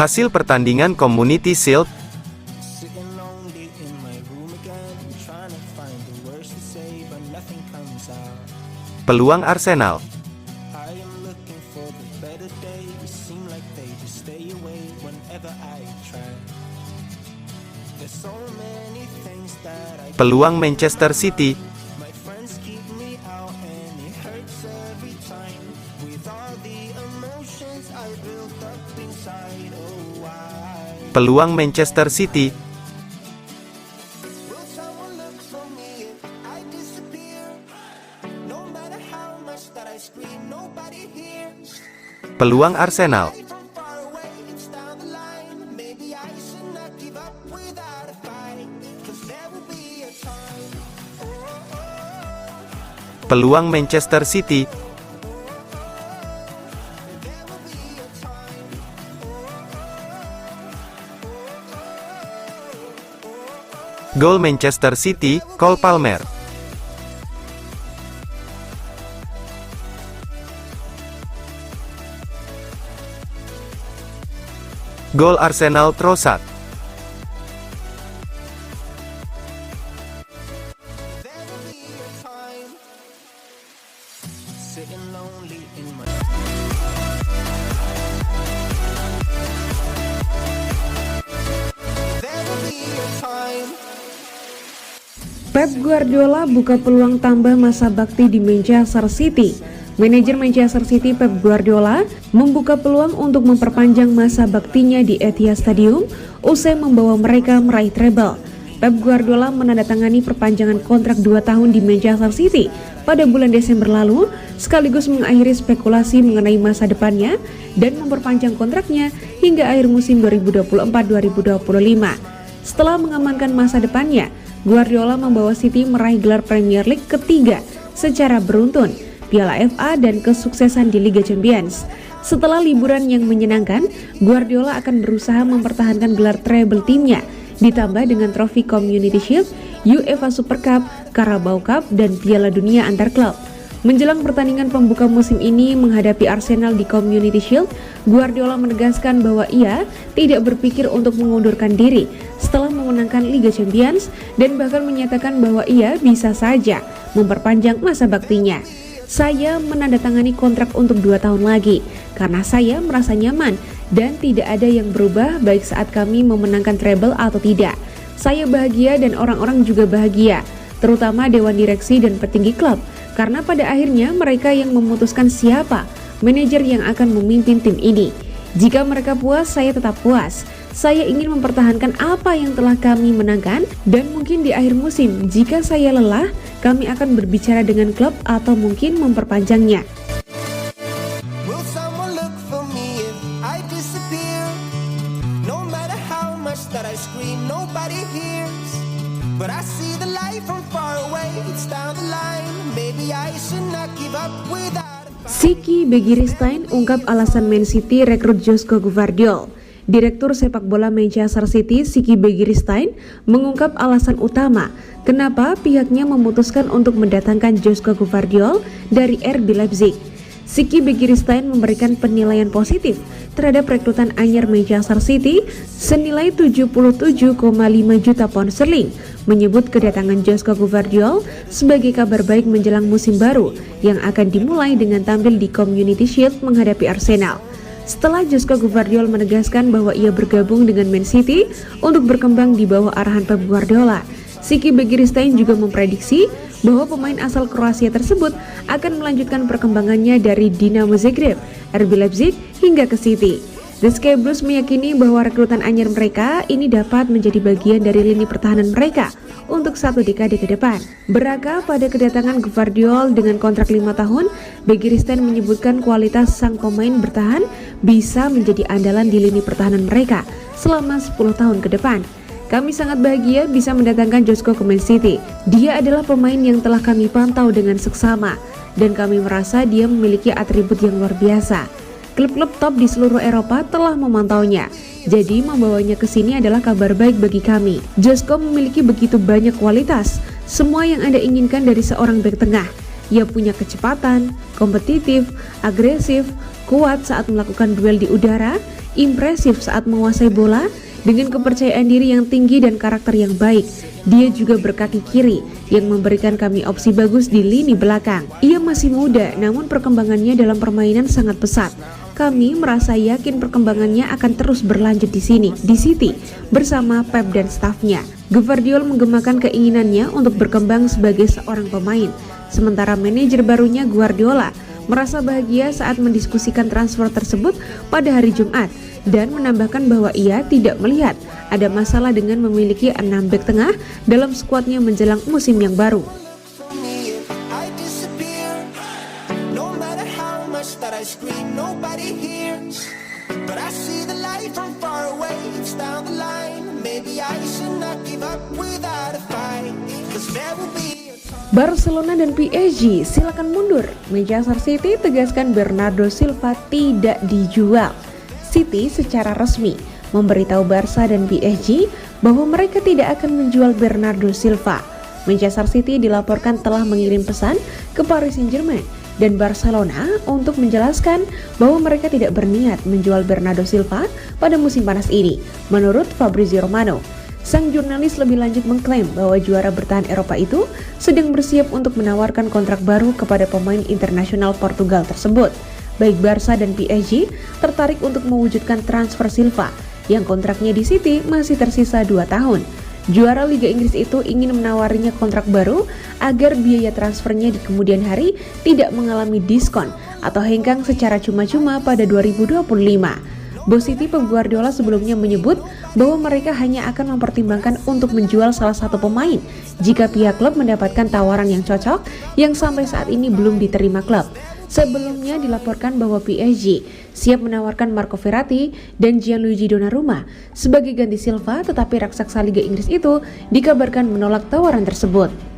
Hasil pertandingan Community Shield. Peluang Arsenal. Peluang Manchester City. Peluang Manchester City. Peluang Arsenal. Peluang Manchester City. Gol Manchester City, Cole Palmer. Gol Arsenal, Trossard. Pep Guardiola buka peluang tambah masa bakti di Manchester City. Manajer Manchester City Pep Guardiola membuka peluang untuk memperpanjang masa baktinya di Etihad Stadium usai membawa mereka meraih treble. Pep Guardiola menandatangani perpanjangan kontrak 2 tahun di Manchester City pada bulan Desember lalu, sekaligus mengakhiri spekulasi mengenai masa depannya dan memperpanjang kontraknya hingga akhir musim 2024-2025. Setelah mengamankan masa depannya, Guardiola membawa City meraih gelar Premier League ketiga secara beruntun, Piala FA dan kesuksesan di Liga Champions. Setelah liburan yang menyenangkan, Guardiola akan berusaha mempertahankan gelar treble timnya, ditambah dengan trofi Community Shield, UEFA Super Cup, Carabao Cup, dan Piala Dunia antar klub. Menjelang pertandingan pembuka musim ini menghadapi Arsenal di Community Shield, Guardiola menegaskan bahwa ia tidak berpikir untuk mengundurkan diri setelah memenangkan Liga Champions dan bahkan menyatakan bahwa ia bisa saja memperpanjang masa baktinya. Saya menandatangani kontrak untuk 2 tahun lagi karena saya merasa nyaman dan tidak ada yang berubah baik saat kami memenangkan treble atau tidak. Saya bahagia dan orang-orang juga bahagia, terutama dewan direksi dan petinggi klub. Karena pada akhirnya mereka yang memutuskan siapa manajer yang akan memimpin tim ini. Jika mereka puas, saya tetap puas. Saya ingin mempertahankan apa yang telah kami menangkan dan mungkin di akhir musim jika saya lelah, kami akan berbicara dengan klub atau mungkin memperpanjangnya. Siki Begiristain ungkap alasan Man City rekrut Josko Gvardiol. Direktur sepak bola Manchester City Siki Begiristain mengungkap alasan utama kenapa pihaknya memutuskan untuk mendatangkan Josko Gvardiol dari RB Leipzig. Siki Begiristain memberikan penilaian positif terhadap rekrutan anyar Manchester City senilai 77,5 juta pound sterling, menyebut kedatangan Josko Gvardiol sebagai kabar baik menjelang musim baru yang akan dimulai dengan tampil di Community Shield menghadapi Arsenal. Setelah Josko Gvardiol menegaskan bahwa ia bergabung dengan Man City untuk berkembang di bawah arahan Pep Guardiola, Siki Begiristain juga memprediksi bahwa pemain asal Kroasia tersebut akan melanjutkan perkembangannya dari Dinamo Zagreb, RB Leipzig hingga ke City. The Sky Blues meyakini bahwa rekrutan anyar mereka ini dapat menjadi bagian dari lini pertahanan mereka untuk 1 dekade ke depan. Beraka pada kedatangan Gvardiol dengan kontrak 5 tahun, Begiristain menyebutkan kualitas sang pemain bertahan bisa menjadi andalan di lini pertahanan mereka selama 10 tahun ke depan. Kami sangat bahagia bisa mendatangkan Josko ke Man City. Dia adalah pemain yang telah kami pantau dengan seksama dan kami merasa dia memiliki atribut yang luar biasa. Klub-klub top di seluruh Eropa telah memantaunya, jadi membawanya ke sini adalah kabar baik bagi kami. Josko memiliki begitu banyak kualitas, semua yang Anda inginkan dari seorang bek tengah. Ia punya kecepatan, kompetitif, agresif, kuat saat melakukan duel di udara, impresif saat menguasai bola, dengan kepercayaan diri yang tinggi dan karakter yang baik. Dia juga berkaki kiri yang memberikan kami opsi bagus di lini belakang. Ia masih muda, namun perkembangannya dalam permainan sangat pesat. Kami merasa yakin perkembangannya akan terus berlanjut di City, bersama Pep dan stafnya. Gvardiol menggemakan keinginannya untuk berkembang sebagai seorang pemain. Sementara manajer barunya Guardiola merasa bahagia saat mendiskusikan transfer tersebut pada hari Jumat dan menambahkan bahwa ia tidak melihat ada masalah dengan memiliki 6 bek tengah dalam skuadnya menjelang musim yang baru. Barcelona dan PSG silakan mundur. Manchester City tegaskan Bernardo Silva tidak dijual. City secara resmi memberitahu Barca dan PSG bahwa mereka tidak akan menjual Bernardo Silva. Manchester City dilaporkan telah mengirim pesan ke Paris Saint-Germain dan Barcelona untuk menjelaskan bahwa mereka tidak berniat menjual Bernardo Silva pada musim panas ini, menurut Fabrizio Romano. Sang jurnalis lebih lanjut mengklaim bahwa juara bertahan Eropa itu sedang bersiap untuk menawarkan kontrak baru kepada pemain internasional Portugal tersebut. Baik Barca dan PSG tertarik untuk mewujudkan transfer Silva yang kontraknya di City masih tersisa 2 tahun. Juara Liga Inggris itu ingin menawarinya kontrak baru agar biaya transfernya di kemudian hari tidak mengalami diskon atau hengkang secara cuma-cuma pada 2025. Bos City Pep Guardiola sebelumnya menyebut bahwa mereka hanya akan mempertimbangkan untuk menjual salah satu pemain jika pihak klub mendapatkan tawaran yang cocok yang sampai saat ini belum diterima klub. Sebelumnya dilaporkan bahwa PSG siap menawarkan Marco Verratti dan Gianluigi Donnarumma sebagai ganti Silva, tetapi raksasa Liga Inggris itu dikabarkan menolak tawaran tersebut.